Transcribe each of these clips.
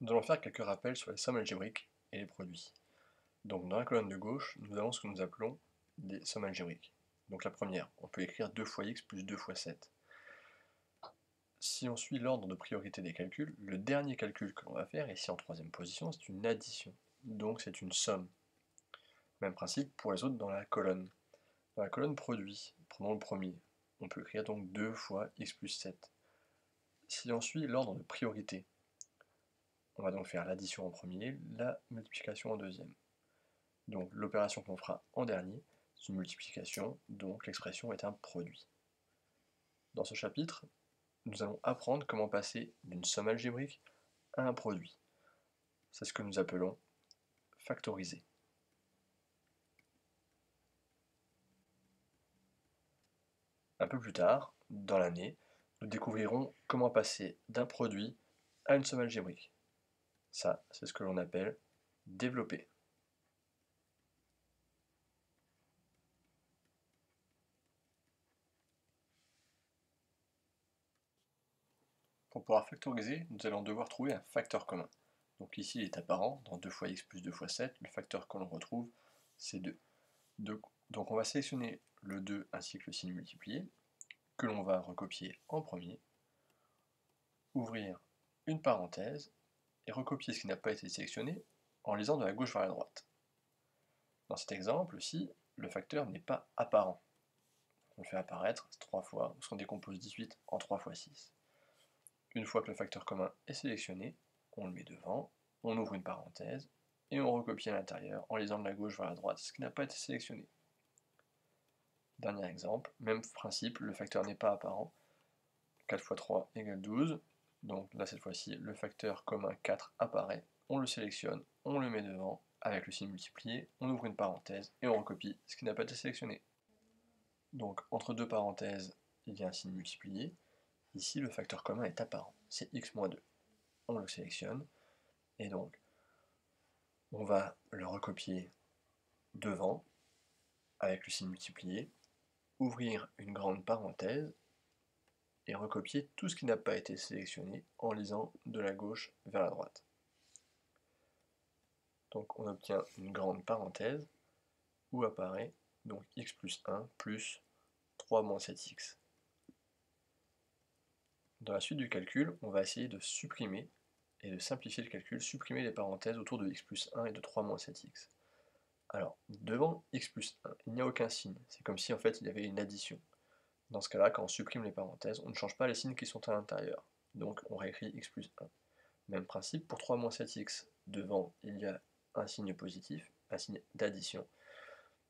Nous allons faire quelques rappels sur les sommes algébriques et les produits. Donc dans la colonne de gauche, nous avons ce que nous appelons des sommes algébriques. Donc la première, on peut écrire 2 fois x plus 2 fois 7. Si on suit l'ordre de priorité des calculs, le dernier calcul que l'on va faire, ici en troisième position, c'est une addition. Donc c'est une somme. Même principe pour les autres dans la colonne. Dans la colonne produit, prenons le premier, on peut écrire donc 2 fois x plus 7. Si on suit l'ordre de priorité, on va donc faire l'addition en premier, la multiplication en deuxième. Donc l'opération qu'on fera en dernier, c'est une multiplication, donc l'expression est un produit. Dans ce chapitre, nous allons apprendre comment passer d'une somme algébrique à un produit. C'est ce que nous appelons factoriser. Un peu plus tard, dans l'année, nous découvrirons comment passer d'un produit à une somme algébrique. Ça, c'est ce que l'on appelle développer. Pour pouvoir factoriser, nous allons devoir trouver un facteur commun. Donc ici, il est apparent, dans 2 fois x plus 2 fois 7, le facteur que l'on retrouve, c'est 2. Donc on va sélectionner le 2 ainsi que le signe multiplié, que l'on va recopier en premier, ouvrir une parenthèse, et recopier ce qui n'a pas été sélectionné en lisant de la gauche vers la droite. Dans cet exemple-ci, le facteur n'est pas apparent. On le fait apparaître 3 fois, parce qu'on décompose 18 en 3 fois 6. Une fois que le facteur commun est sélectionné, on le met devant, on ouvre une parenthèse, et on recopie à l'intérieur en lisant de la gauche vers la droite ce qui n'a pas été sélectionné. Dernier exemple, même principe, le facteur n'est pas apparent. 4 fois 3 égale 12. Donc là, cette fois-ci, le facteur commun 4 apparaît. On le sélectionne, on le met devant avec le signe multiplié, on ouvre une parenthèse et on recopie ce qui n'a pas été sélectionné. Donc entre deux parenthèses, il y a un signe multiplié. Ici, le facteur commun est apparent, c'est x moins 2. On le sélectionne et donc on va le recopier devant avec le signe multiplié, ouvrir une grande parenthèse et recopier tout ce qui n'a pas été sélectionné en lisant de la gauche vers la droite. Donc on obtient une grande parenthèse où apparaît donc x plus 1 plus 3 moins 7x. Dans la suite du calcul, on va essayer de supprimer et de simplifier le calcul, supprimer les parenthèses autour de x plus 1 et de 3 moins 7x. Alors, devant x plus 1, il n'y a aucun signe, c'est comme si en fait il y avait une addition. Dans ce cas-là, quand on supprime les parenthèses, on ne change pas les signes qui sont à l'intérieur. Donc on réécrit x plus 1. Même principe pour 3 moins 7x. Devant, il y a un signe positif, un signe d'addition.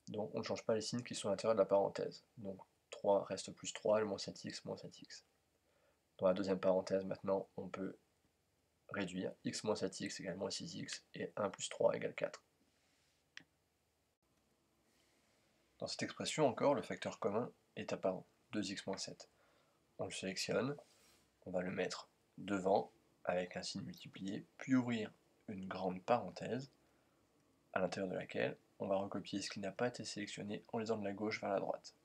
Donc on ne change pas les signes qui sont à l'intérieur de la parenthèse. Donc 3 reste plus 3, le moins 7x, moins 7x. Dans la deuxième parenthèse, maintenant, on peut réduire x moins 7x égale moins 6x et 1 plus 3 égale 4. Dans cette expression encore, le facteur commun est apparent, 2x moins 7. On le sélectionne, on va le mettre devant avec un signe multiplié, puis ouvrir une grande parenthèse à l'intérieur de laquelle on va recopier ce qui n'a pas été sélectionné en lisant de la gauche vers la droite.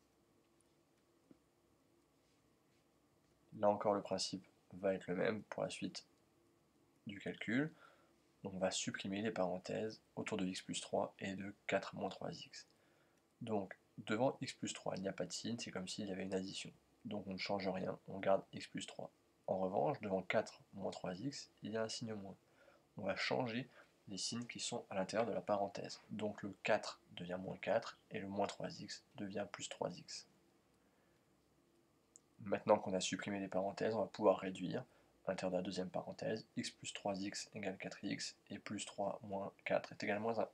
Là encore, le principe va être le même pour la suite du calcul. Donc on va supprimer les parenthèses autour de x plus 3 et de 4 moins 3x. Donc devant x plus 3, il n'y a pas de signe, c'est comme s'il y avait une addition. Donc on ne change rien, on garde x plus 3. En revanche, devant 4 moins 3x, il y a un signe moins. On va changer les signes qui sont à l'intérieur de la parenthèse. Donc le 4 devient moins 4 et le moins 3x devient plus 3x. Maintenant qu'on a supprimé les parenthèses, on va pouvoir réduire à l'intérieur de la deuxième parenthèse, x plus 3x égale 4x et plus 3 moins 4 est égal à moins 1.